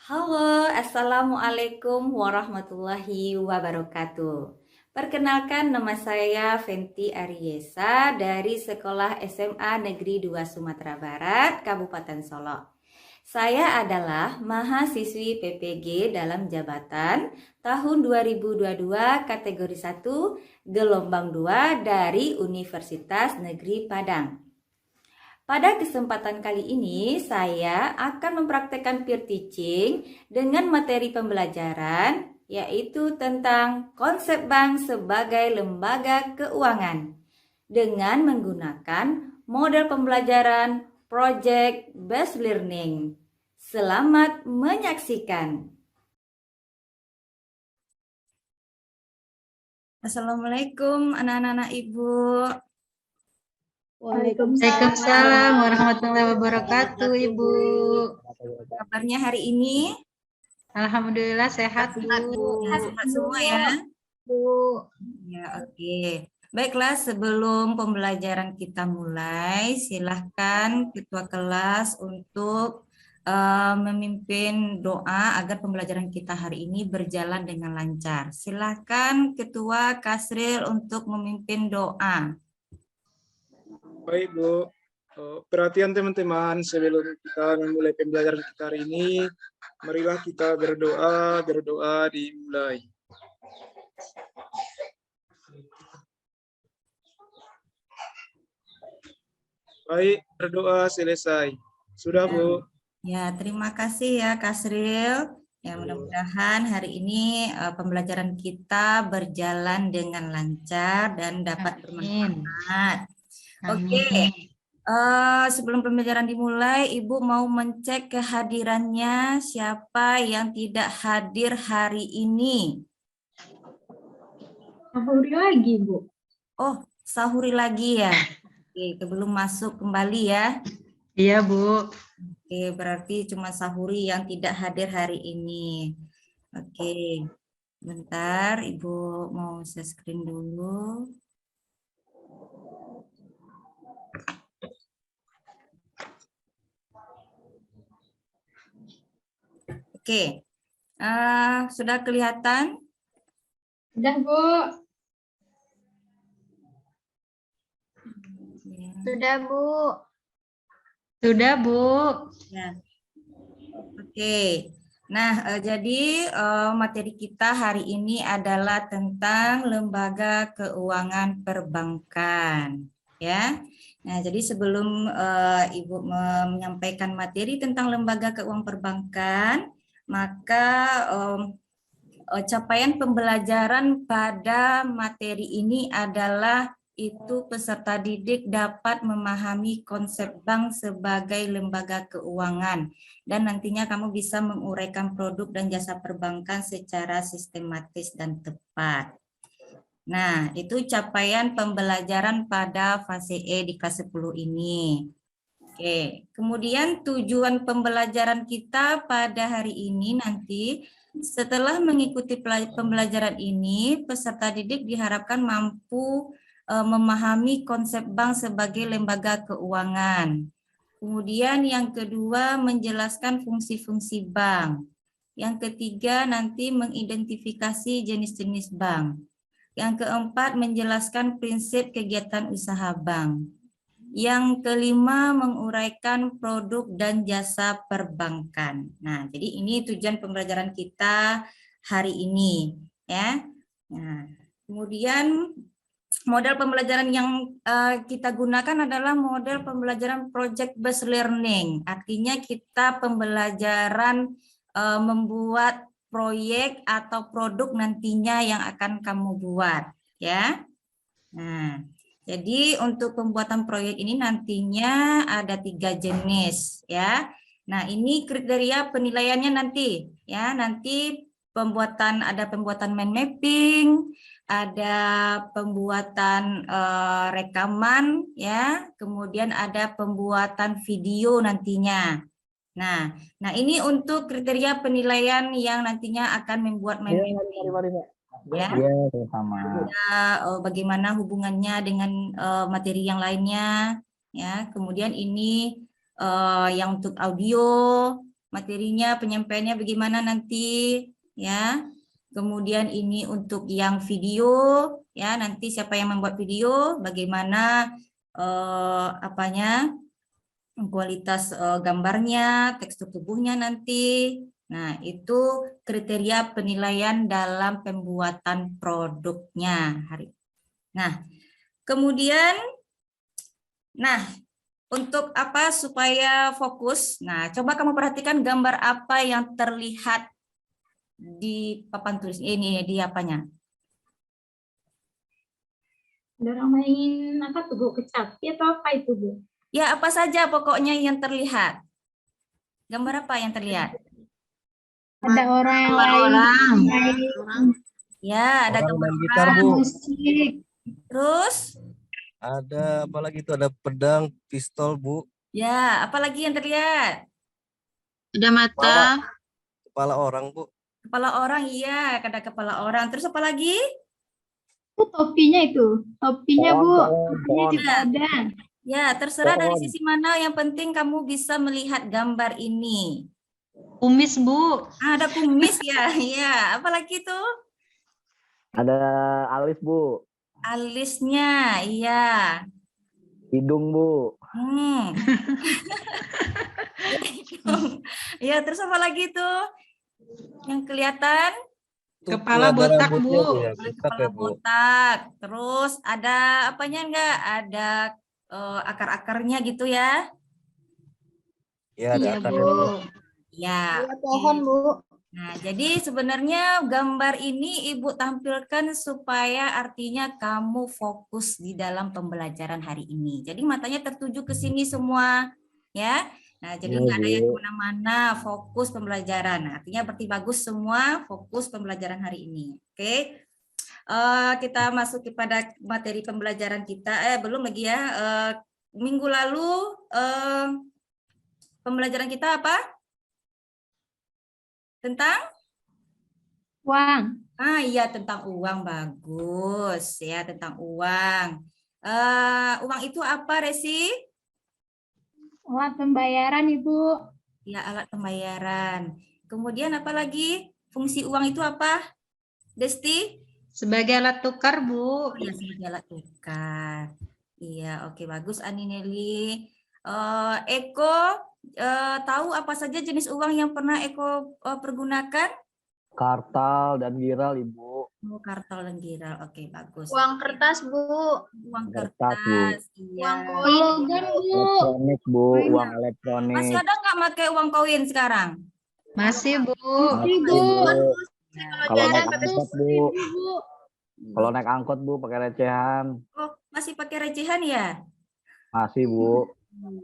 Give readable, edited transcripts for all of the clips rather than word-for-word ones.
Halo, Assalamualaikum warahmatullahi wabarakatuh. Perkenalkan, nama saya Fenty Ariesa dari Sekolah SMA Negeri 2 Sumatera Barat, Kabupaten Solok. Saya adalah mahasiswi PPG dalam jabatan tahun 2022 kategori 1 gelombang 2 dari Universitas Negeri Padang. Pada kesempatan kali ini, saya akan mempraktekkan peer teaching dengan materi pembelajaran, yaitu tentang konsep bank sebagai lembaga keuangan, dengan menggunakan model pembelajaran Project Based Learning. Selamat menyaksikan. Assalamualaikum anak-anak Ibu. Waalaikumsalam warahmatullahi wabarakatuh, Ibu. Kabarnya hari ini? Alhamdulillah sehat, Bu. Sehat semua ya? Bu. Ya, oke. Baiklah, sebelum pembelajaran kita mulai, silahkan ketua kelas untuk memimpin doa agar pembelajaran kita hari ini berjalan dengan lancar. Silahkan Ketua Kasril untuk memimpin doa. Baik, Bu. Perhatian teman-teman, sebelum kita memulai pembelajaran kita hari ini, marilah kita berdoa dimulai. Baik, berdoa selesai. Sudah, Bu? Ya, terima kasih ya Kasril. Ya, mudah-mudahan hari ini pembelajaran kita berjalan dengan lancar dan dapat bermanfaat. Oke, sebelum pembelajaran dimulai, Ibu mau mencek kehadirannya siapa yang tidak hadir hari ini. Sahuri lagi, Bu. Oh, sahuri lagi ya. Oke, sebelum masuk kembali ya. Iya, Bu. Oke, berarti cuma sahuri yang tidak hadir hari ini. Oke, bentar, Ibu mau share screen dulu. Oke, sudah kelihatan? Sudah, Bu. Sudah, Bu. Sudah, Bu. Ya. Oke. Nah, jadi materi kita hari ini adalah tentang lembaga keuangan perbankan, ya. Nah, jadi sebelum Ibu menyampaikan materi tentang lembaga keuangan perbankan, maka capaian pembelajaran pada materi ini adalah itu peserta didik dapat memahami konsep bank sebagai lembaga keuangan dan nantinya kamu bisa menguraikan produk dan jasa perbankan secara sistematis dan tepat. Nah, itu capaian pembelajaran pada fase E di kelas 10 ini. Oke, kemudian tujuan pembelajaran kita pada hari ini nanti setelah mengikuti pembelajaran ini, peserta didik diharapkan mampu memahami konsep bank sebagai lembaga keuangan. Kemudian yang kedua, menjelaskan fungsi-fungsi bank. Yang ketiga, nanti mengidentifikasi jenis-jenis bank. Yang keempat, menjelaskan prinsip kegiatan usaha bank. Yang kelima, menguraikan produk dan jasa perbankan. Nah, jadi ini tujuan pembelajaran kita hari ini, ya. Nah, kemudian model pembelajaran yang kita gunakan adalah model pembelajaran project based learning. Artinya kita pembelajaran membuat proyek atau produk nantinya yang akan kamu buat, ya. Nah, jadi untuk pembuatan proyek ini nantinya ada 3 jenis, ya. Nah, ini kriteria penilaiannya nanti, ya. Nanti ada pembuatan mind mapping, ada pembuatan rekaman, ya. Kemudian ada pembuatan video nantinya. Nah, ini untuk kriteria penilaian yang nantinya akan membuat mind mapping. Ya, bagaimana hubungannya dengan materi yang lainnya, ya. Kemudian ini yang untuk audio, materinya, penyampaiannya bagaimana nanti ya. Kemudian ini untuk yang video ya, nanti siapa yang membuat video, bagaimana kualitas gambarnya, tekstur tubuhnya nanti. Nah, itu kriteria penilaian dalam pembuatan produknya hari. Nah, kemudian untuk apa supaya fokus? Nah, coba kamu perhatikan gambar apa yang terlihat di papan tulis ini, di apanya? Ada orang main apa tuh Bu? Kecapi atau apa itu Bu? Ya, apa saja pokoknya yang terlihat. Gambar apa yang terlihat? Ada orang yang main Ya, ada Orang gambar main gitar, orang. Bu. musik. Terus, Ada apa lagi itu? Ada pedang, pistol, Bu. ya, apa lagi yang terlihat? Ada mata. Kepala orang, Bu. Kepala orang, iya, ada kepala orang. Terus apa lagi? Itu topinya itu. Topinya Bu. Topinya pohon. juga ada. Ya, terserah dari Pohon. sisi mana. Yang penting kamu bisa melihat gambar ini. Kumis Bu. Ada kumis ya, iya. Apalagi tuh? Ada alis, Bu. Alisnya, iya. Hidung, Bu. Ya, terus apa lagi tuh? Yang kelihatan? Itu Kepala ada botak, rambutnya, Bu. Ya, botak Kepala ya, Bu. botak. Terus ada apanya enggak? Ada akar-akarnya gitu ya? Ya, ada Iya akarnya, Bu. Bu. Ya. Pohon Bu. Nah, jadi sebenarnya gambar ini Ibu tampilkan supaya artinya kamu fokus di dalam pembelajaran hari ini. Jadi matanya tertuju ke sini semua, ya. Nah, jadi Iya, nggak ada yang Bu. kemana-mana, fokus pembelajaran. Nah, artinya berarti bagus semua, fokus pembelajaran hari ini. Oke. Kita masuk kepada materi pembelajaran kita. Belum lagi ya. Minggu lalu pembelajaran kita apa? Tentang? Uang. Iya, tentang uang. Bagus ya, tentang uang. Uang itu apa, Resi? Alat pembayaran Ibu. Ya, alat pembayaran. Kemudian apa lagi? Fungsi uang itu apa, Desti? Sebagai alat tukar Bu. Oh ya, sebagai alat tukar. Iya, oke, bagus Ani Nelly. Eko, tahu apa saja jenis uang yang pernah Eko pergunakan? Kartal dan giral, Ibu. Oh, kartal dan giral. Oke, bagus. Uang kertas Bu. Uang Kertas, Bu. kertas. Iya. Uang koin Bu. Elektronik, Bu. Oh, iya. Uang elektronik. Masih ada nggak pakai uang koin sekarang? Masih Bu. Masih, Bu. Kalau naik jalan angkot, Bu. Kalau naik angkot, Bu, pakai recehan. Oh, masih pakai recehan ya? Masih, Bu.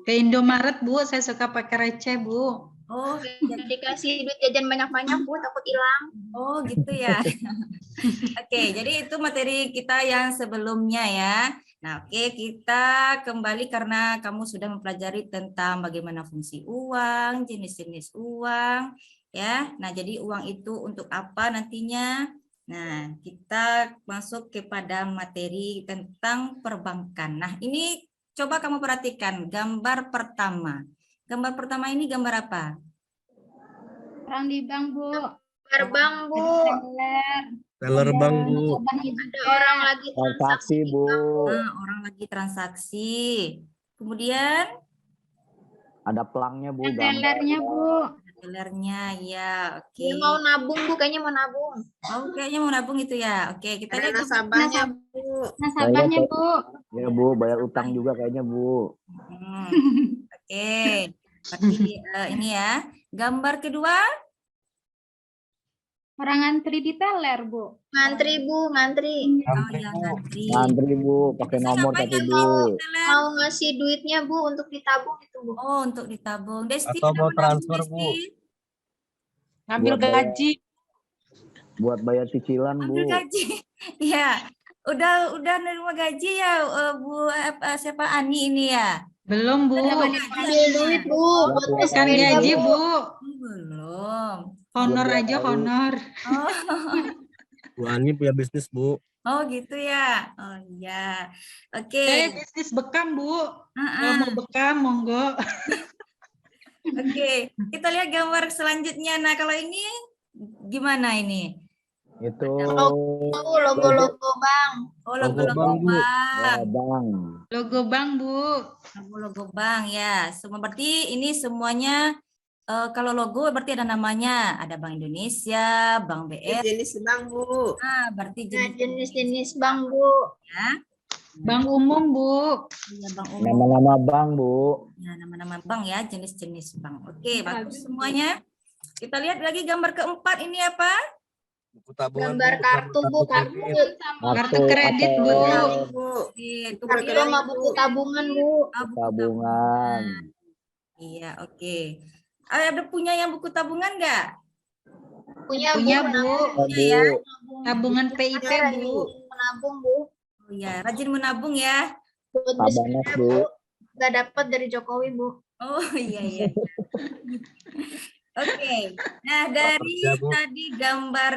Ke Indomaret Bu, saya suka pakai receh Bu. Oh, Dikasih duit jajan banyak-banyak Bu, takut hilang. oh gitu ya. Oke, jadi itu materi kita yang sebelumnya ya. Nah, oke, kita kembali karena kamu sudah mempelajari tentang bagaimana fungsi uang, jenis-jenis uang, ya. Nah, jadi uang itu untuk apa nantinya? Nah, kita masuk kepada materi tentang perbankan. Nah, ini coba kamu perhatikan gambar pertama. Gambar pertama ini gambar apa? Orang di bank Bu. Gerbang Bu, Teller bank, Bu. ada orang lagi Transaksi, Bu. Nah, orang lagi transaksi. Kemudian Ada pelangnya, Bu. Tellernya Bu. tellernya, ya, oke. dia mau nabung Bu, kayaknya mau nabung. Oh, kayaknya mau nabung itu ya. Oke, kita Ada lihat. nasabahnya Bu. Nasabahnya Bu. Ya, Bu. Bayar utang juga kayaknya, Bu. Oke. Berarti ini ya. Gambar kedua. Orang ngantri di teller Bu. Ngantri Bu, ngantri. Oh ya, ngantri. Ngantri, Bu. Pakai Saya nomor ngapain tapi, ngantri Bu. teller? Mau ngasih duitnya Bu untuk ditabung itu Bu. Oh, untuk ditabung. Desti, Atau ada mau menabung, transfer, Desti? Bu. Ngambil Buat bayar- gaji. Buat bayar cicilan, Bu. Ambil gaji. Iya. Udah nerima gaji ya, Bu siapa Ani ini ya? Belum Bu. Ambil duit Bu, buat Buat Bukan SPP gaji Bu. Bu. Belum. Honor Belum aja tahu. honor. Oh. Bu Ani punya bisnis, Bu. Oh gitu ya. Oh iya. Oke. Saya bisnis bekam Bu. Kalau mau bekam monggo. Oke, kita lihat gambar selanjutnya. Nah, kalau ini gimana ini? Itu Logo-logo Bang. Oh, Logo logo-logo bank, Bu. bank. bang. Logo bank, Bu. Logo bank ya. Semua berarti ini semuanya kalau logo berarti ada namanya, ada Bank Indonesia, Bank BR. Jenis bank, Bu. Nah, berarti Nah, jenis-jenis Bang, Bu. Bank umum, Bu. ya, Bank umum. Nama-nama bank, Bu. Ya, nama-nama bank ya, jenis-jenis bank. Oke, bagus semuanya. Kita lihat lagi gambar keempat ini apa? Buku tabungan, Gambar Bu. kartu, Bu. Kartu. Kartu kredit, Bu. Bu. Itu Kartu sama buku tabungan, Bu. buku Tabungan. Iya, oke. Ada punya yang buku tabungan nggak? Punya, Bu. Punya ya. Tabungan PIP, Bu. Menabung, Bu. Oh ya, rajin menabung ya. Buat Tabanas, bisnisnya, Bu. Gak dapat dari Jokowi, Bu. Oh iya iya. Oke. Nah, dari Ya, Bu. tadi gambar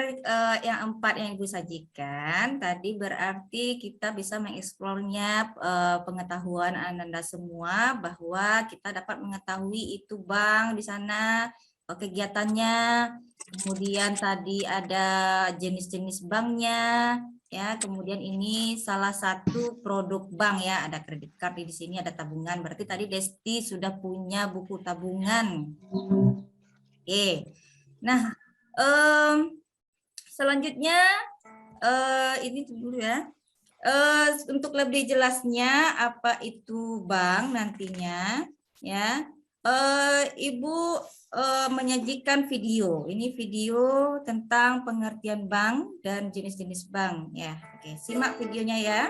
yang 4 yang Ibu sajikan, tadi berarti kita bisa mengeksplornya pengetahuan Anda semua bahwa kita dapat mengetahui itu bank di sana, kegiatannya, kemudian tadi ada jenis-jenis banknya, ya, kemudian ini salah satu produk bank ya, ada kredit card di sini, ada tabungan. Berarti tadi Desti sudah punya buku tabungan. Oke. Nah, selanjutnya ini dulu ya. Untuk lebih jelasnya apa itu bank nantinya ya. Ibu menyajikan video. Ini video tentang pengertian bank dan jenis-jenis bank ya. Oke, simak videonya ya.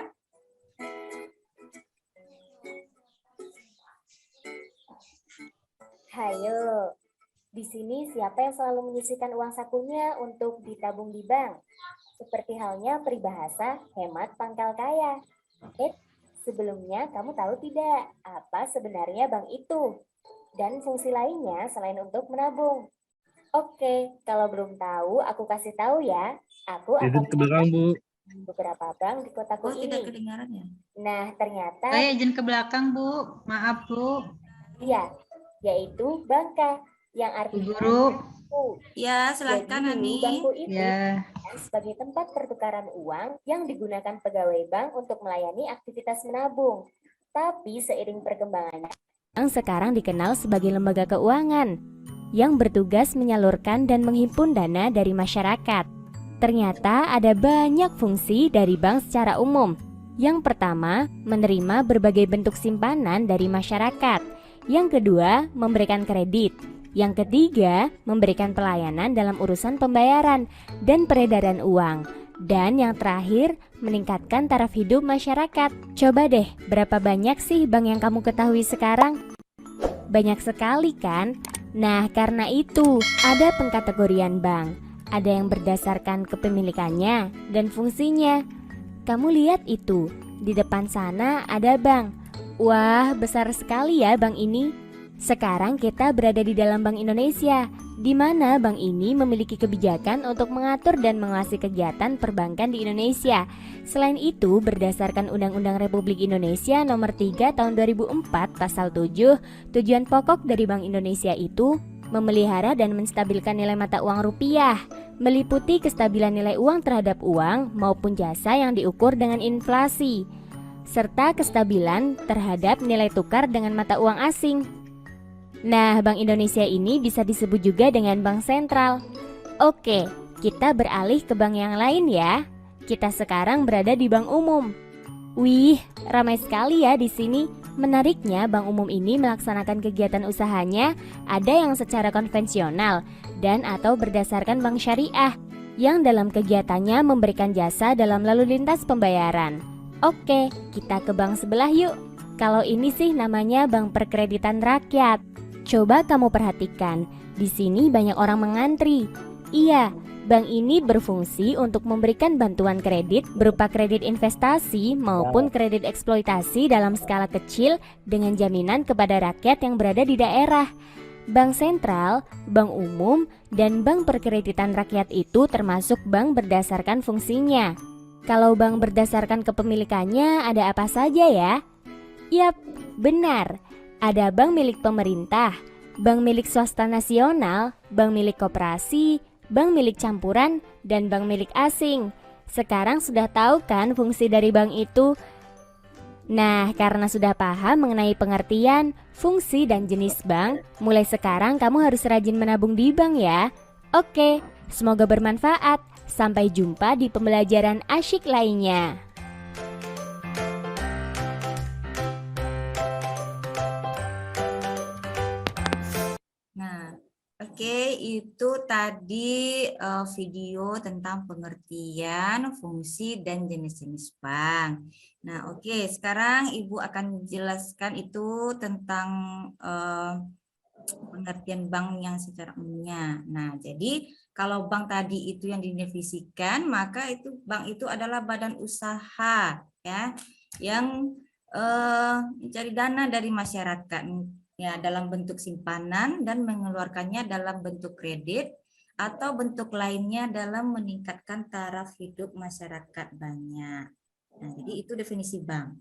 Hayo, di sini siapa yang selalu menyisihkan uang sakunya untuk ditabung di bank? Seperti halnya peribahasa hemat pangkal kaya. Sebelumnya kamu tahu tidak apa sebenarnya bank itu? Dan fungsi lainnya selain untuk menabung. Oke, kalau belum tahu, aku kasih tahu ya. Aku akan Izin ke belakang, Bu. beberapa bank di kotaku Oh, tidak ini. kedengaran ya. Nah, ternyata Saya izin ke belakang, Bu. Maaf, Bu. iya, yaitu Bangka yang Bu artinya Guru. bangku. Ya, silakan Jadi dulu Hani. bangku itu Ya. sebagai tempat pertukaran uang yang digunakan pegawai bank untuk melayani aktivitas menabung. Tapi seiring perkembangannya, bank sekarang dikenal sebagai lembaga keuangan yang bertugas menyalurkan dan menghimpun dana dari masyarakat. Ternyata ada banyak fungsi dari bank secara umum. Yang pertama, menerima berbagai bentuk simpanan dari masyarakat. Yang kedua, memberikan kredit. Yang ketiga, memberikan pelayanan dalam urusan pembayaran dan peredaran uang. Dan yang terakhir, meningkatkan taraf hidup masyarakat. Coba deh, berapa banyak sih bank yang kamu ketahui sekarang? Banyak sekali kan? Nah, karena itu ada pengkategorian bank. Ada yang berdasarkan kepemilikannya dan fungsinya. Kamu lihat itu, di depan sana ada bank. Wah, besar sekali ya bank ini. Sekarang kita berada di dalam Bank Indonesia, di mana bank ini memiliki kebijakan untuk mengatur dan mengawasi kegiatan perbankan di Indonesia. Selain itu, berdasarkan Undang-Undang Republik Indonesia Nomor 3 Tahun 2004 Pasal 7, tujuan pokok dari Bank Indonesia itu memelihara dan menstabilkan nilai mata uang rupiah, meliputi kestabilan nilai uang terhadap uang maupun jasa yang diukur dengan inflasi, serta kestabilan terhadap nilai tukar dengan mata uang asing. Nah, Bank Indonesia ini bisa disebut juga dengan bank sentral. Oke, kita beralih ke bank yang lain ya. Kita sekarang berada di bank umum. Wih, ramai sekali ya di sini. Menariknya, bank umum ini melaksanakan kegiatan usahanya ada yang secara konvensional dan atau berdasarkan bank syariah yang dalam kegiatannya memberikan jasa dalam lalu lintas pembayaran. Oke, kita ke bank sebelah yuk. Kalau ini sih namanya Bank Perkreditan Rakyat. Coba kamu perhatikan, di sini banyak orang mengantri. Iya, bank ini berfungsi untuk memberikan bantuan kredit berupa kredit investasi maupun kredit eksploitasi dalam skala kecil dengan jaminan kepada rakyat yang berada di daerah. Bank sentral, bank umum, dan bank perkreditan rakyat itu termasuk bank berdasarkan fungsinya. Kalau bank berdasarkan kepemilikannya ada apa saja ya? Yap, benar. Ada bank milik pemerintah, bank milik swasta nasional, bank milik koperasi, bank milik campuran, dan bank milik asing. Sekarang sudah tahu kan fungsi dari bank itu? Nah, karena sudah paham mengenai pengertian, fungsi, dan jenis bank, mulai sekarang kamu harus rajin menabung di bank ya. Oke, semoga bermanfaat. Sampai jumpa di pembelajaran asyik lainnya. Nah, oke, itu tadi video tentang pengertian, fungsi, dan jenis-jenis bank. Nah, oke, sekarang Ibu akan jelaskan itu tentang pengertian bank yang secara umumnya. Nah, jadi kalau bank tadi itu yang didefinisikan, maka itu bank itu adalah badan usaha ya yang mencari dana dari masyarakat ya dalam bentuk simpanan dan mengeluarkannya dalam bentuk kredit atau bentuk lainnya dalam meningkatkan taraf hidup masyarakat banyak. Nah, jadi itu definisi bank.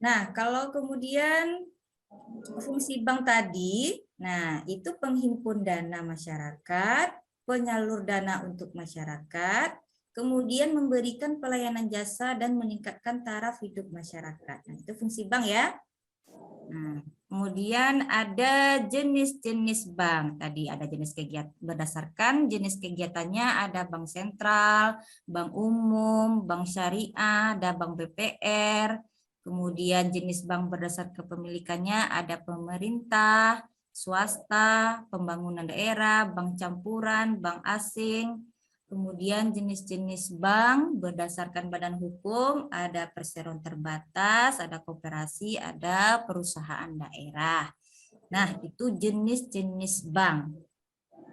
Nah, kalau kemudian fungsi bank tadi, nah itu penghimpun dana masyarakat, penyalur dana untuk masyarakat, kemudian memberikan pelayanan jasa dan meningkatkan taraf hidup masyarakat. Nah, itu fungsi bank ya. Nah, kemudian ada jenis-jenis bank. Tadi ada jenis kegiatan berdasarkan jenis kegiatannya ada bank sentral, bank umum, bank syariah, ada bank BPR. Kemudian jenis bank berdasar kepemilikannya ada pemerintah, swasta, pembangunan daerah, bank campuran, bank asing. Kemudian jenis-jenis bank berdasarkan badan hukum, ada perseroan terbatas, ada koperasi, ada perusahaan daerah. Nah, itu jenis-jenis bank.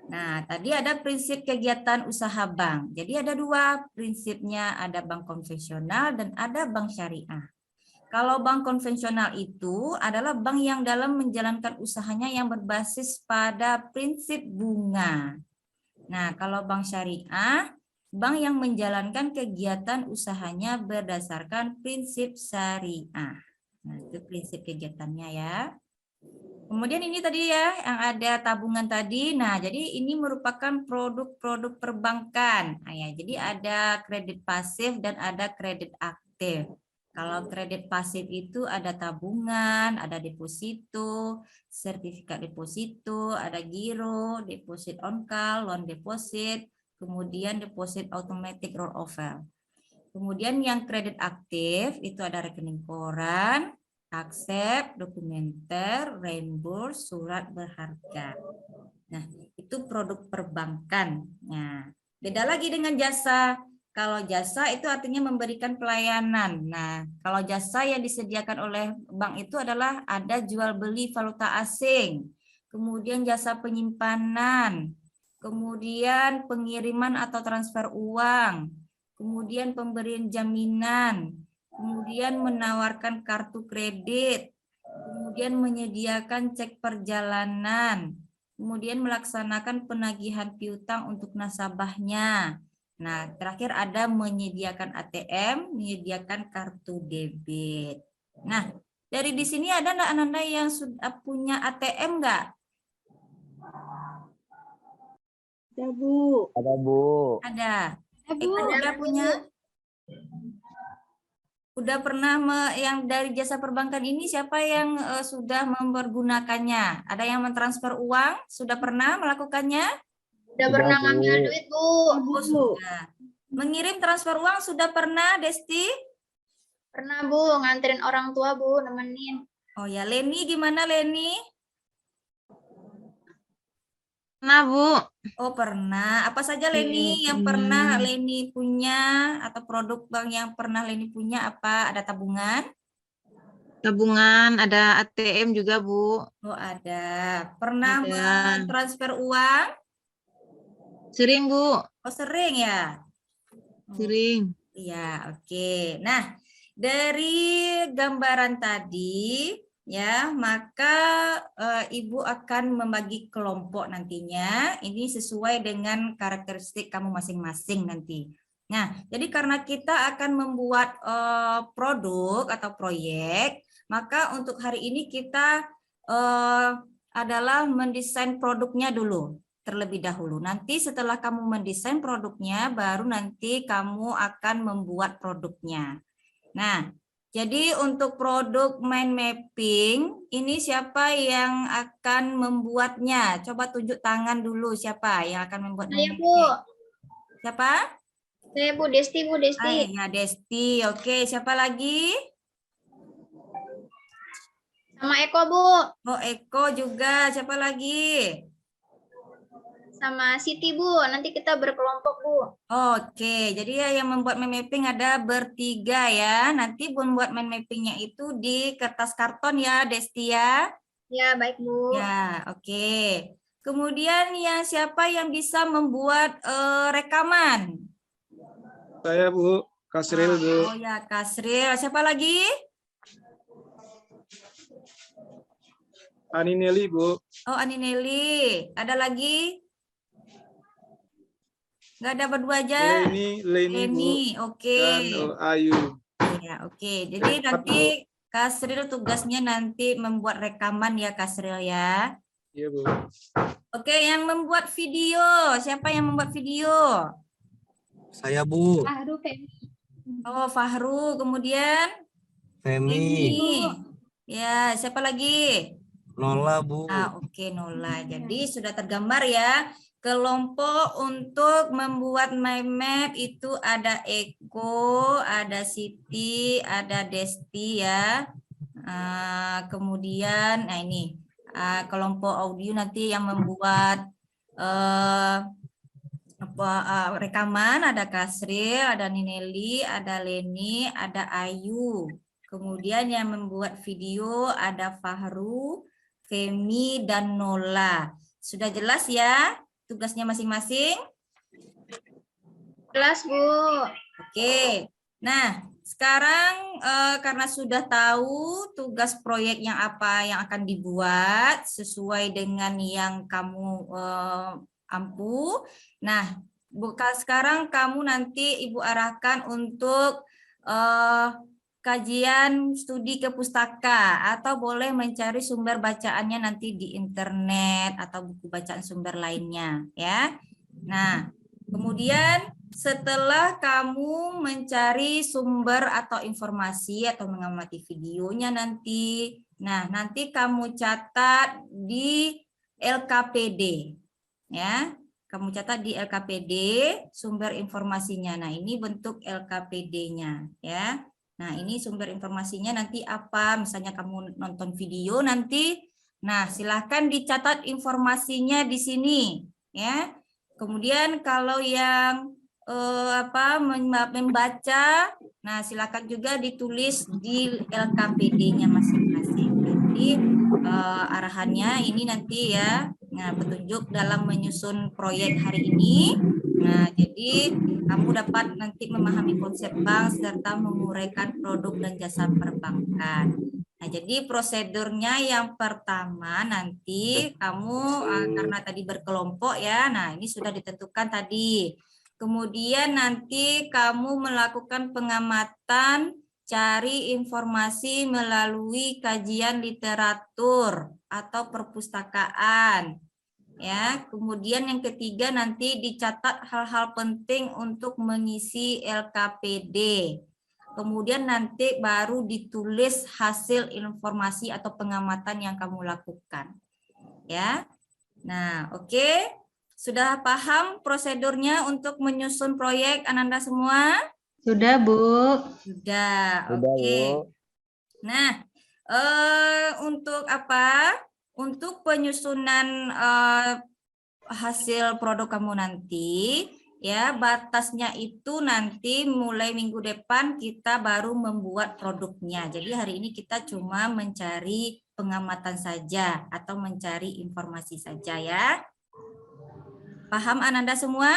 Nah, tadi ada prinsip kegiatan usaha bank. Jadi ada dua prinsipnya, ada bank konvensional dan ada bank syariah. Kalau bank konvensional itu adalah bank yang dalam menjalankan usahanya yang berbasis pada prinsip bunga. Nah, kalau bank syariah, bank yang menjalankan kegiatan usahanya berdasarkan prinsip syariah. Nah, itu prinsip kegiatannya ya. Kemudian ini tadi ya, yang ada tabungan tadi. Nah, jadi ini merupakan produk-produk perbankan. Nah, ya, jadi ada kredit pasif dan ada kredit aktif. Kalau kredit pasif itu ada tabungan, ada deposito, sertifikat deposito, ada giro, deposit on call, loan deposit, kemudian deposit automatic rollover. Kemudian yang kredit aktif itu ada rekening koran, aksep, dokumenter, reimburse, surat berharga. Nah, itu produk perbankan. Nah, beda lagi dengan jasa. Kalau jasa itu artinya memberikan pelayanan. Nah, kalau jasa yang disediakan oleh bank itu adalah ada jual beli valuta asing, kemudian jasa penyimpanan, kemudian pengiriman atau transfer uang, kemudian pemberian jaminan, kemudian menawarkan kartu kredit, kemudian menyediakan cek perjalanan, kemudian melaksanakan penagihan piutang untuk nasabahnya. Nah, terakhir ada menyediakan ATM, menyediakan kartu debit. Nah, dari di sini ada enggak anak-anak yang sudah punya ATM enggak? Ada, Bu. Ada, Bu. Ada. Bu. Udah punya? Udah pernah yang dari jasa perbankan ini siapa yang sudah mempergunakannya? Ada yang mentransfer uang? Sudah pernah melakukannya? Udah pernah ngambil duit, Bu. Oh, sudah. Mengirim transfer uang sudah pernah, Desti? Pernah, Bu. Nganterin orang tua, Bu. Nemenin. Oh ya, Leni gimana Leni? Pernah, Bu. Oh pernah. Apa saja Leni yang pernah Leni punya atau produk bank yang pernah Leni punya apa? Ada tabungan? Tabungan, ada ATM juga, Bu. Oh ada. Pernah Ada. transfer uang? Sering, Bu. Oh sering ya? Sering. Iya, oke. Nah, dari gambaran tadi ya, maka Ibu akan membagi kelompok nantinya. Ini sesuai dengan karakteristik kamu masing-masing nanti. Nah, jadi karena kita akan membuat produk atau proyek, maka untuk hari ini kita adalah mendesain produknya dulu terlebih dahulu. Nanti setelah kamu mendesain produknya, baru nanti kamu akan membuat produknya. Nah, jadi untuk produk mind mapping, ini siapa yang akan membuatnya? Coba tunjuk tangan dulu siapa yang akan membuat Saya mind Bu, mapping. Siapa? saya Bu Desti, Bu Desti. Ya, Desti. Oke, siapa lagi? Sama Eko Bu, Oh, Eko juga. Siapa lagi? sama Siti Bu. Nanti kita berkelompok Bu. Oke, jadi ya yang membuat mind mapping ada bertiga ya. Nanti membuat mind mappingnya itu di kertas karton ya, Desti ya. Ya baik Bu. Ya, oke. Kemudian yang siapa yang bisa membuat rekaman? Saya Bu, Kasril Bu. Oh ya, Kasril. Siapa lagi? Anineli Bu. Oh, Anineli. Ada lagi? Nggak ada berdua aja? Leni Bu. Leni, oke. Dan Ayu. Ya, oke. Jadi nanti Kasril tugasnya nanti membuat rekaman ya, Kasril ya. Iya Bu. Oke, yang membuat video. Siapa yang membuat video? Saya Bu, Aduh, Femi. Oh, Fahru. Kemudian Femi, Femi. Ya, siapa lagi? Nola Bu. Oke, Nola. Jadi sudah tergambar ya. Kelompok untuk membuat mind map itu ada Eko, ada Siti, ada Desti ya. Kemudian, nah ini kelompok audio nanti yang membuat rekaman ada Kasril, ada Nineli, ada Leni, ada Ayu. Kemudian yang membuat video ada Fahru, Femi, dan Nola. Sudah jelas ya tugasnya masing-masing? Jelas Bu. Oke. Nah, sekarang karena sudah tahu tugas proyek yang apa yang akan dibuat sesuai dengan yang kamu ampu. Nah, sekarang kamu nanti Ibu arahkan untuk kajian studi ke pustaka atau boleh mencari sumber bacaannya nanti di internet atau buku bacaan sumber lainnya ya. Nah, kemudian setelah kamu mencari sumber atau informasi atau mengamati videonya nanti, nah nanti kamu catat di LKPD ya. Kamu catat di LKPD sumber informasinya. Nah, ini bentuk LKPD-nya ya. Nah, ini sumber informasinya nanti apa? Misalnya kamu nonton video nanti, nah silahkan dicatat informasinya di sini, ya. Kemudian kalau yang membaca, nah silakan juga ditulis di LKPD-nya masing-masing. Jadi arahannya ini nanti ya, nah petunjuk dalam menyusun proyek hari ini. Nah, jadi kamu dapat nanti memahami konsep bank serta menguraikan produk dan jasa perbankan. Nah, jadi prosedurnya yang pertama nanti kamu karena tadi berkelompok ya. Nah, ini sudah ditentukan tadi. Kemudian nanti kamu melakukan pengamatan, cari informasi melalui kajian literatur atau perpustakaan. Ya, kemudian yang ketiga nanti dicatat hal-hal penting untuk mengisi LKPD. Kemudian nanti baru ditulis hasil informasi atau pengamatan yang kamu lakukan. Ya. Nah, oke. Sudah paham prosedurnya untuk menyusun proyek Ananda semua? Sudah, Bu. Sudah. Udah Oke. Bu. Nah, untuk apa? Untuk penyusunan hasil produk kamu nanti, ya batasnya itu nanti mulai minggu depan kita baru membuat produknya. Jadi hari ini kita cuma mencari pengamatan saja atau mencari informasi saja ya. Paham Ananda semua?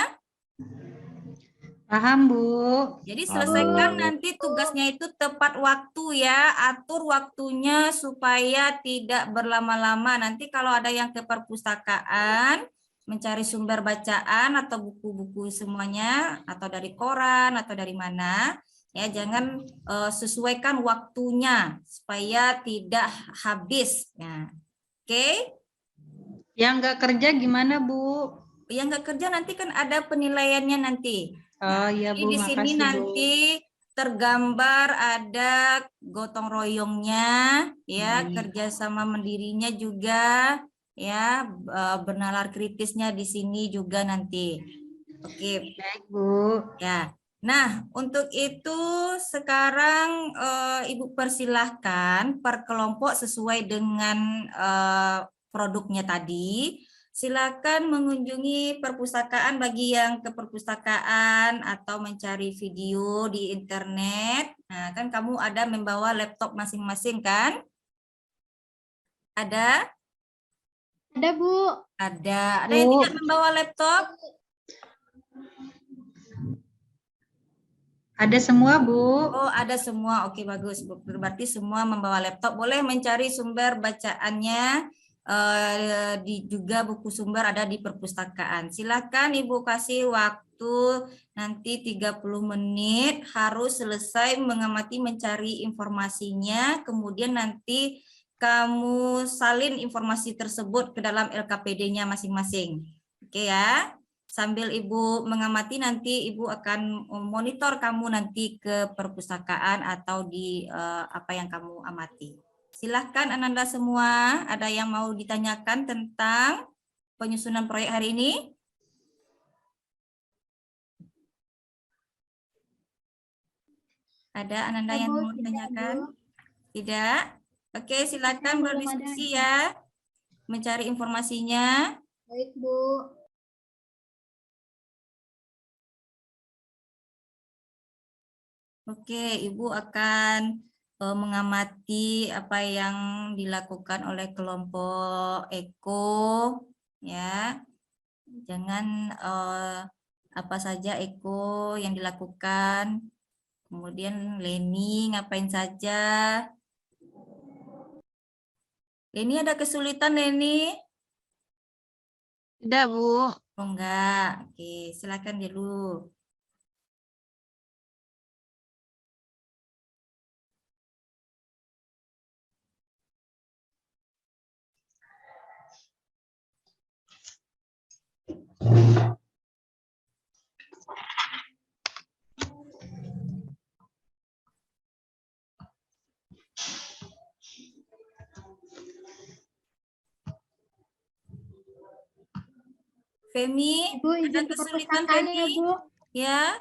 Paham, Bu. Jadi selesaikan nanti tugasnya itu tepat waktu ya, atur waktunya supaya tidak berlama-lama. Nanti kalau ada yang ke perpustakaan, mencari sumber bacaan atau buku-buku semuanya, atau dari koran atau dari mana, ya jangan sesuaikan waktunya supaya tidak habis. Ya. Oke? Yang nggak kerja gimana, Bu? Yang nggak kerja nanti kan ada penilaiannya nanti. Oh iya, Jadi Bu, di sini makasih, Bu. nanti tergambar ada gotong royongnya, ya, kerjasama mandirinya juga, ya, bernalar kritisnya di sini juga nanti. Oke, Baik, Bu. ya. Nah, untuk itu sekarang Ibu persilahkan per kelompok sesuai dengan produknya tadi. Silakan mengunjungi perpustakaan bagi yang ke perpustakaan atau mencari video di internet. Nah, kan kamu ada membawa laptop masing-masing kan? Ada? Ada, Bu. Ada. Ada yang Bu. tidak membawa laptop? Ada semua, Bu. Oh, ada semua. Oke, bagus. Berarti semua membawa laptop. Boleh mencari sumber bacaannya. Juga buku sumber ada di perpustakaan. Silakan Ibu kasih waktu nanti 30 menit harus selesai mengamati mencari informasinya. Kemudian nanti kamu salin informasi tersebut ke dalam LKPD-nya masing-masing. Oke ya. Sambil Ibu mengamati nanti Ibu akan monitor kamu nanti ke perpustakaan atau di apa yang kamu amati. Silahkan Ananda semua, ada yang mau ditanyakan tentang penyusunan proyek hari ini? Ada Ananda Ya, yang Bu, mau tidak, ditanyakan? Bu. Tidak? Oke, silakan Belum ada. berdiskusi ya, mencari informasinya. Baik, Bu. Oke, Ibu akan mengamati apa yang dilakukan oleh kelompok Eko, ya. Jangan apa saja Eko yang dilakukan. Kemudian Leni ngapain saja. Leni ada kesulitan Leni? Tidak, Bu. Oh enggak. Oke, silakan dulu. Femi, Bu, ada izin ke kesulitan perpustakaan ya, Femi? Bu. Ya.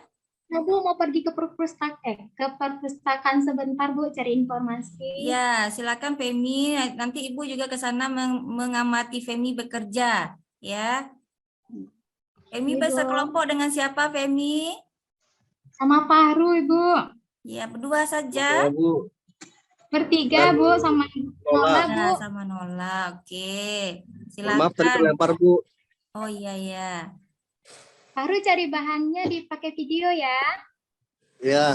Nah, Bu mau pergi ke perpustakaan sebentar, Bu, cari informasi. Ya, silakan Femi. Nanti Ibu juga ke sana mengamati Femi bekerja, ya. Femi Iya, Bu. bersekelompok dengan siapa, Femi? Sama Fahru, Ibu. Ya, berdua Ya, saja. Bu. Bertiga, Bu, sama Nola, Bu. Nah, sama Nola. Oke. Maaf tadi Silakan. terlempar, Bu. Oh iya ya. Fahru cari bahannya dipakai video ya. Ya,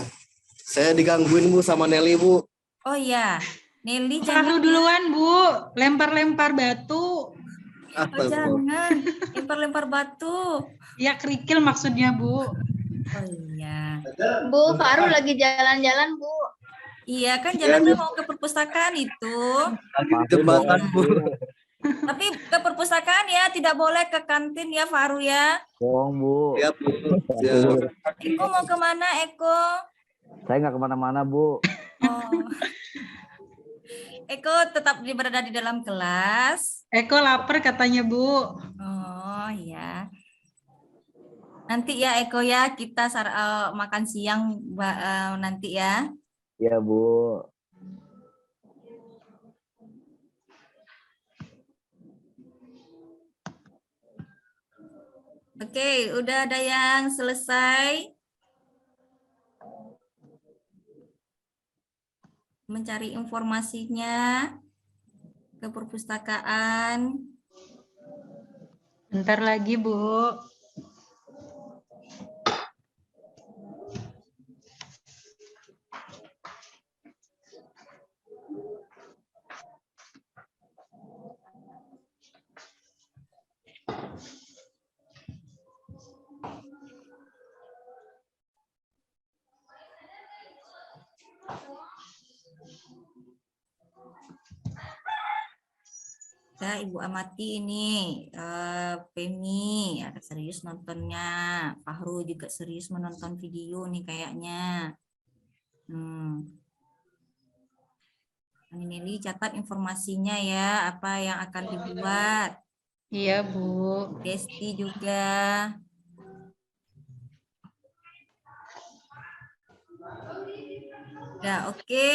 saya digangguin, Bu, sama Nelly, Bu. Oh iya. Nelly Fahru jangan duluan, Bu. Lempar-lempar batu. Oh, jangan lempar-lempar batu. Ya, kerikil maksudnya, Bu. Oh iya. Bu, Faru lagi jalan-jalan, Bu. Iya kan jalannya mau ke perpustakaan itu. Lagi di jembatan, Bu. Tapi ke perpustakaan ya, tidak boleh ke kantin ya Faru ya. Bohong, Bu. Ya, Bu. Ya. Eko mau kemana Eko? Saya nggak kemana-mana, Bu. Oh. Eko tetap berada di dalam kelas. Eko lapar katanya, Bu. Oh ya. Nanti ya Eko ya kita makan siang nanti ya. Iya, Bu. Oke, udah ada yang selesai mencari informasinya ke perpustakaan. Bentar lagi, Bu. Ya, Ibu amati ini Femi ada serius nontonnya, Fahru juga serius menonton video nih kayaknya. Ini Nelly catat informasinya ya, apa yang akan dibuat. Iya, Bu. Desti juga. Ya, oke.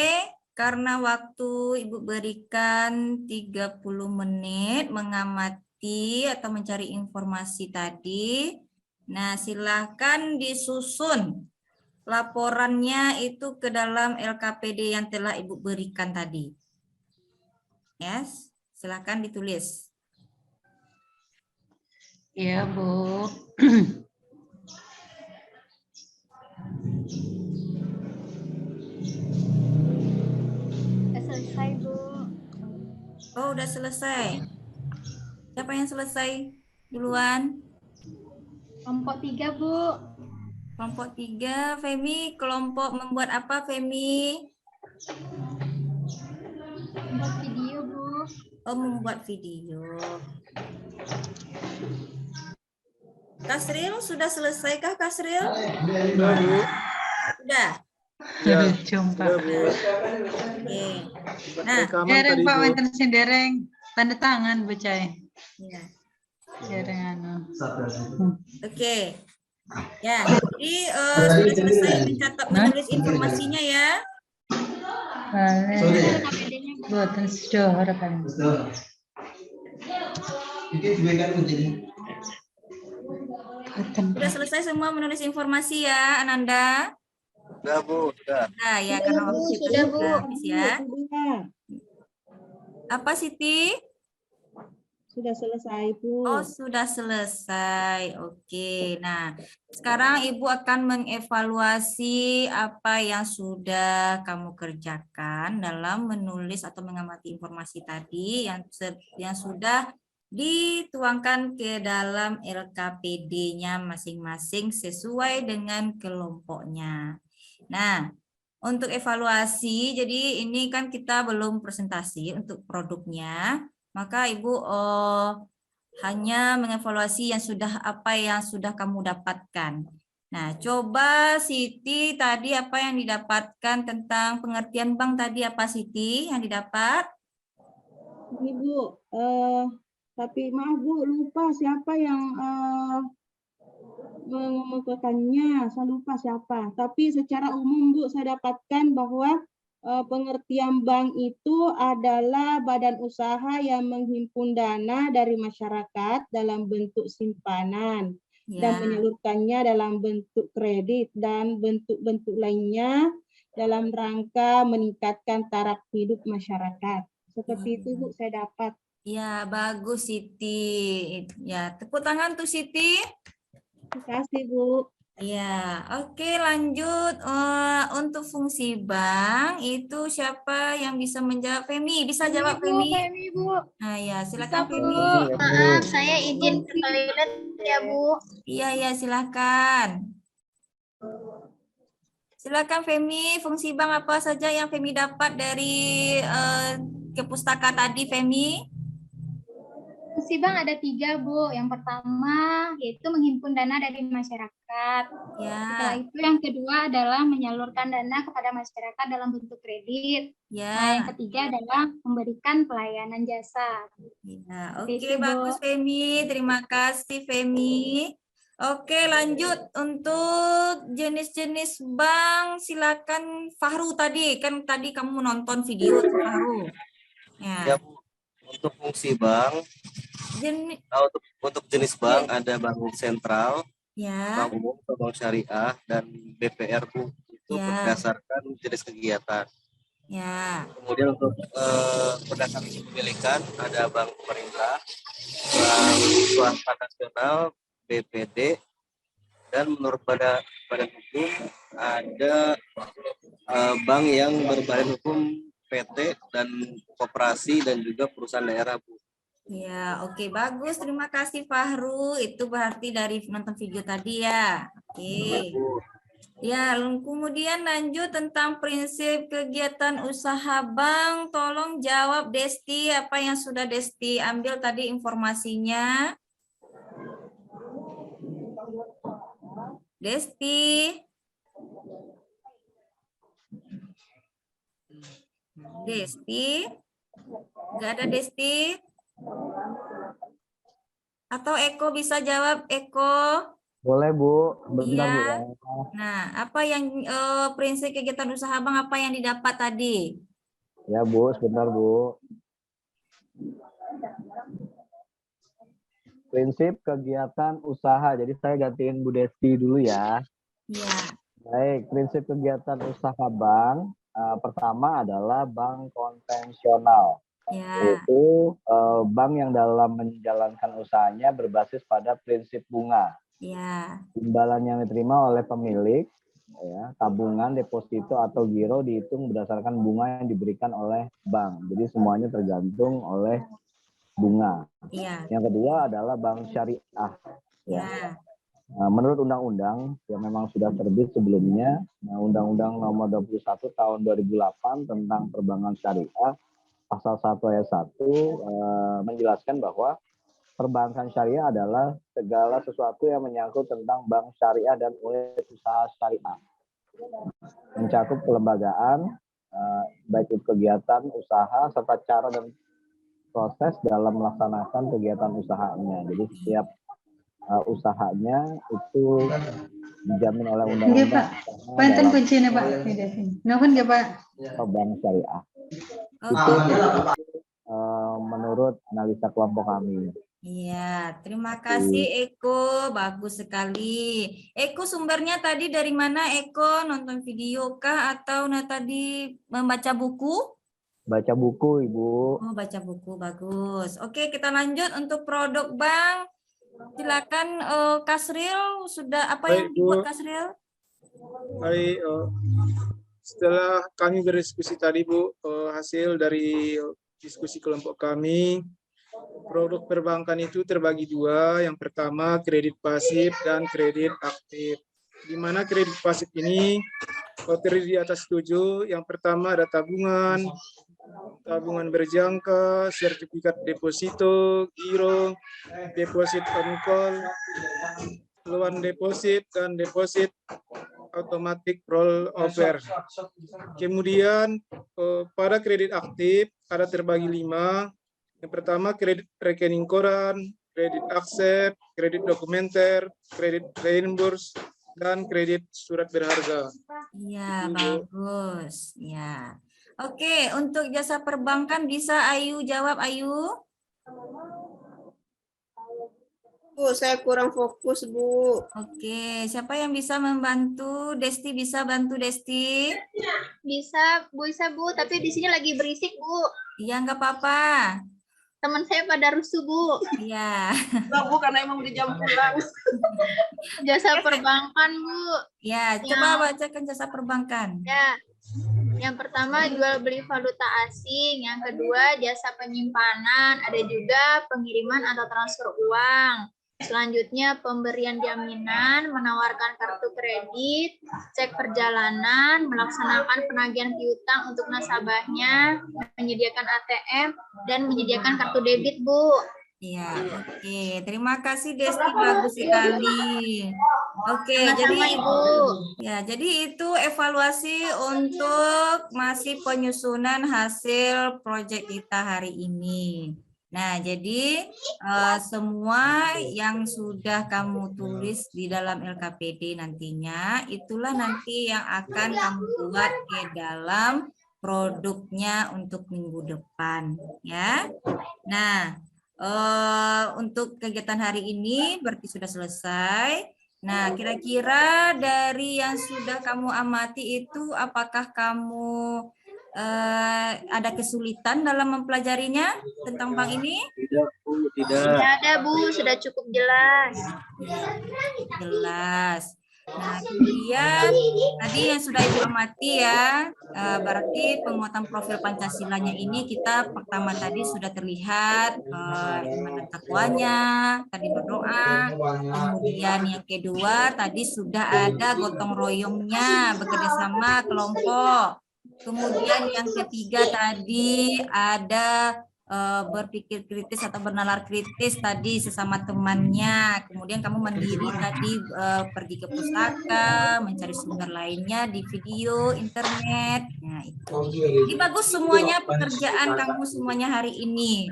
Karena waktu Ibu berikan 30 menit mengamati atau mencari informasi tadi. Nah, silakan disusun laporannya itu ke dalam LKPD yang telah Ibu berikan tadi. Yes, silakan ditulis. Iya, Bu. Udah selesai, Bu. Oh, udah selesai. Siapa yang selesai duluan? Kelompok 3, Bu. Kelompok 3, Femi. Kelompok membuat apa, Femi? Membuat video, Bu. Oh, membuat video. Kasril, sudah selesaikah Kasril? Sudah, Bu. Sudah. Ya, Jumpa. sudah, Bu. Oke. Buat Nah, rekaman Dereng, tadi, Pak, Bu. wonten sing dereng tanda tangan, Bu Cai. Ya. Dereng anu. Oke. Ya, jadi sudah selesai mencatat menulis informasinya ya. Balik. KPD-nya, Bu. Boten sedohor kan. Boten. Sudah selesai semua menulis informasi ya, Ananda? Udah, Bu. Udah. Nah, ya karena waktu kita Sudah, Bu. sudah habis ya. Apa Siti? Sudah selesai, Bu. Oh, sudah selesai. Oke. Nah, sekarang Ibu akan mengevaluasi apa yang sudah kamu kerjakan dalam menulis atau mengamati informasi tadi yang sudah dituangkan ke dalam LKPD-nya masing-masing sesuai dengan kelompoknya. Nah, untuk evaluasi, jadi ini kan kita belum presentasi untuk produknya. Maka Ibu hanya mengevaluasi yang sudah kamu dapatkan. Nah, coba Siti tadi apa yang didapatkan tentang pengertian bank tadi apa Siti yang didapat? Ini, Bu. Tapi maaf, Bu, lupa siapa yang mengemukakannya. Saya lupa siapa. Tapi secara umum, Bu, saya dapatkan bahwa pengertian bank itu adalah badan usaha yang menghimpun dana dari masyarakat dalam bentuk simpanan dan menyalurkannya dalam bentuk kredit dan bentuk-bentuk lainnya dalam rangka meningkatkan taraf hidup masyarakat. Seperti itu, Bu, saya dapat. Ya, bagus Siti. Ya, tepuk tangan tuh Siti. Terima kasih, Bu. Ya, oke lanjut. Untuk fungsi bank itu siapa yang bisa menjawab? Femi, bisa jawab Femi? Femi, Bu. Nah ya, silakan Bisa, Bu. Femi. Maaf, saya izin ke toilet ya, Bu. Iya, silakan. Silakan Femi, fungsi bank apa saja yang Femi dapat dari ke pustaka tadi, Femi? Fungsi bank ada 3, Bu. Yang pertama yaitu menghimpun dana dari masyarakat. Ya. Setelah itu yang kedua adalah menyalurkan dana kepada masyarakat dalam bentuk kredit. Ya. Nah, yang ketiga adalah memberikan pelayanan jasa. Ya, Seperti oke, itu, Bu. bagus Femi. Terima kasih Femi. Oke, lanjut untuk jenis-jenis bank. Silakan Fahru tadi. Kan tadi kamu nonton video tuh, Fahru. Ya, Bu. Untuk fungsi bank, untuk jenis bank ada bank sentral, Ya. bank umum, bank syariah, dan BPR, Bu. Itu Ya. berdasarkan jenis kegiatan. Ya. Kemudian untuk berdasarkan kepemilikan ada bank pemerintah, bank swasta nasional, BPD, dan menurut badan hukum ada bank yang berbadan hukum PT dan koperasi dan juga perusahaan daerah, Bu. Ya, oke, bagus. Terima kasih Fahru. Itu berarti dari nonton video tadi ya. Oke. Ya, kemudian lanjut tentang prinsip kegiatan usaha bank. Tolong jawab Desti, apa yang sudah Desti ambil tadi informasinya. Desti. Desti. Nggak ada Desti? Atau Eko bisa jawab, Eko? Boleh Bu, bentar Bu Iya. ya. Nah, apa yang prinsip kegiatan usaha bank apa yang didapat tadi? Ya Bu, sebentar Bu. Prinsip kegiatan usaha. Jadi saya gantiin Bu Desti dulu ya. Iya. Baik, prinsip kegiatan usaha bank pertama adalah bank konvensional. Ya. Yaitu bank yang dalam menjalankan usahanya berbasis pada prinsip bunga. Ya. Imbalan yang diterima oleh pemilik, ya, tabungan, deposito atau giro dihitung berdasarkan bunga yang diberikan oleh bank. Jadi semuanya tergantung oleh bunga. Ya. Yang kedua adalah bank syariah. Ya. Menurut undang-undang yang memang sudah terbit sebelumnya, Undang-Undang Nomor 21 Tahun 2008 tentang Perbankan Syariah, Pasal 1 ayat 1 menjelaskan bahwa perbankan syariah adalah segala sesuatu yang menyangkut tentang bank syariah dan unit usaha syariah. Mencakup kelembagaan, baik itu kegiatan usaha serta cara dan proses dalam melaksanakan kegiatan usahanya. Jadi setiap usahanya itu dijamin oleh Nggih, undang-undang. Pak. Panten kuncinya, Pak. Nuhun nggih, Pak. Bank syariah. Oke. Menurut analisa kelompok kami. Iya, terima kasih Eko, bagus sekali. Eko sumbernya tadi dari mana Eko? Nonton video kah atau tadi membaca buku? Baca buku, Ibu. Oh, baca buku, bagus. Oke, kita lanjut untuk produk bank. Silakan Kasril, sudah apa yang Baik, dibuat Bu. Kasril? Baik, setelah kami berdiskusi tadi Bu, hasil dari diskusi kelompok kami, produk perbankan itu terbagi dua. Yang pertama kredit pasif dan kredit aktif. Di mana kredit pasif ini terdiri di atas 7. Yang pertama ada tabungan berjangka, sertifikat deposito, giro, deposit on call, loan deposit, dan deposit automatic roll over. Kemudian pada kredit aktif ada terbagi 5. Yang pertama kredit rekening koran, kredit aksep, kredit dokumenter, kredit reimburse, dan kredit surat berharga. Iya, bagus. Ya. Oke, untuk jasa perbankan bisa Ayu jawab, Ayu? Bu, saya kurang fokus, Bu. Oke, siapa yang bisa membantu? Desti bisa bantu Desti? Bisa, Bu, tapi di sini lagi berisik, Bu. Iya, nggak apa-apa. Teman saya pada rusuh, Bu. Iya. Bu, karena emang udah jam pulang. Jasa perbankan, Bu. Ya, coba bacakan jasa perbankan. Ya. Yang pertama jual beli valuta asing, yang kedua jasa penyimpanan, ada juga pengiriman atau transfer uang. Selanjutnya pemberian jaminan, menawarkan kartu kredit, cek perjalanan, melaksanakan penagihan piutang untuk nasabahnya, menyediakan ATM, dan menyediakan kartu debit, Bu. Iya, oke. Terima kasih Desti, bagus sekali. Oke, jadi Ibu. Ya, jadi itu evaluasi untuk masih penyusunan hasil proyek kita hari ini. Nah, jadi semua yang sudah kamu tulis di dalam LKPD nantinya, itulah nanti yang akan kamu buat ke dalam produknya untuk minggu depan, ya. Nah, untuk kegiatan hari ini berarti sudah selesai. Nah, kira-kira dari yang sudah kamu amati itu, apakah kamu ada kesulitan dalam mempelajarinya tentang bank ini? Tidak, Bu, tidak. Tidak ada, Bu, sudah cukup jelas. Jelas. Nah, kemudian tadi yang sudah Ibu amati ya, berarti penguatan profil Pancasilanya ini kita pertama tadi sudah terlihat iman dan takwanya, tadi berdoa, kemudian yang kedua tadi sudah ada gotong royongnya, bekerja sama kelompok. Kemudian yang ketiga tadi ada berpikir kritis atau bernalar kritis tadi sesama temannya. Kemudian kamu mandiri tadi pergi ke pustaka, mencari sumber lainnya di video, internet. Nah, itu. Jadi bagus semuanya pekerjaan kamu semuanya hari ini.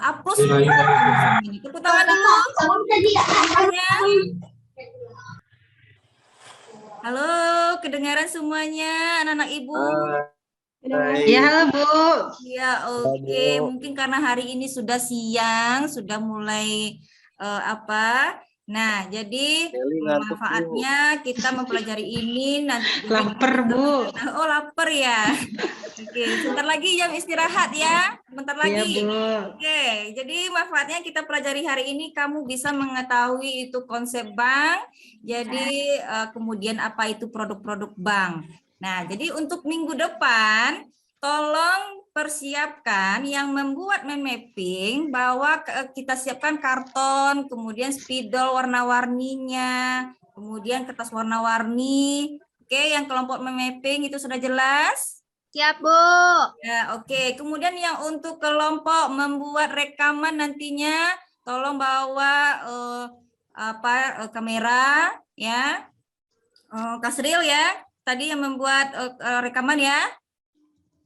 Aplaus untuk kamu semua ini. Tepuk tangan dulu. Semuanya. Halo, kedengaran semuanya anak-anak Ibu? Ya, halo Bu. Ya, oke. Mungkin karena hari ini sudah siang, sudah mulai apa? Nah, jadi manfaatnya kita mempelajari ini nanti. Lapar, Bu. Oh, lapar ya. Oke, sebentar lagi jam istirahat ya. Sebentar lagi. Iya, Bu. Oke, jadi manfaatnya kita pelajari hari ini kamu bisa mengetahui itu konsep bank. Jadi kemudian apa itu produk-produk bank. Nah, jadi untuk minggu depan, tolong persiapkan yang membuat mapping bahwa kita siapkan karton, kemudian spidol warna-warninya, kemudian kertas warna-warni. Oke, yang kelompok mapping itu sudah jelas? Siap, Bu. Ya, oke. Kemudian yang untuk kelompok membuat rekaman nantinya, tolong bawa kamera ya. Kasril ya. Tadi yang membuat rekaman ya.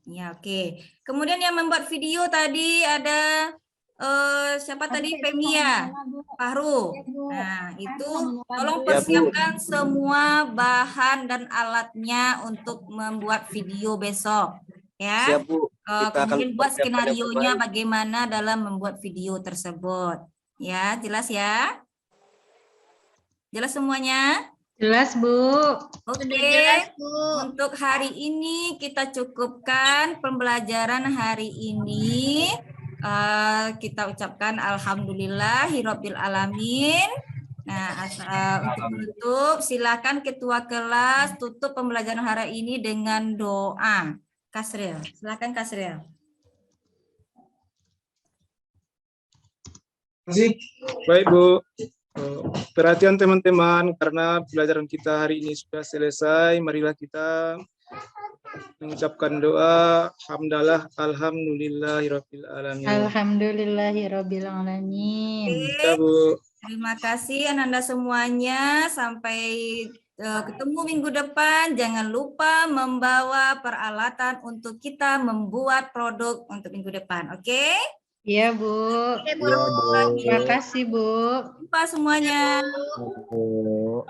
Ya, oke. Kemudian yang membuat video tadi ada siapa tadi? Femia, Fahru. Nah, itu tolong persiapkan semua bahan dan alatnya untuk membuat video besok. Ya. Siap, Bu. Kita akan Kemudian buat persiapkan yang skenarionya terbaik. bagaimana dalam membuat video tersebut. Ya, jelas ya? Jelas semuanya? Jelas, Bu. Oke, Jelas, Bu. untuk hari ini kita cukupkan pembelajaran hari ini. Kita ucapkan alhamdulillahirabbil alamin. Nah, untuk menutup, silakan ketua kelas tutup pembelajaran hari ini dengan doa. Kasril, silakan Kasril. Baik, Bu. Perhatian teman-teman, karena pelajaran kita hari ini sudah selesai, marilah kita mengucapkan doa hamdalah alhamdulillahirabbil alamin. Alhamdulillahirabbil alamin. Ya, Bu. Terima kasih Ananda semuanya. Sampai ketemu minggu depan. Jangan lupa membawa peralatan untuk kita membuat produk untuk minggu depan. Oke? Iya, Bu. Oke, Bu. Terima kasih, Bu. Jumpa semuanya. Bu.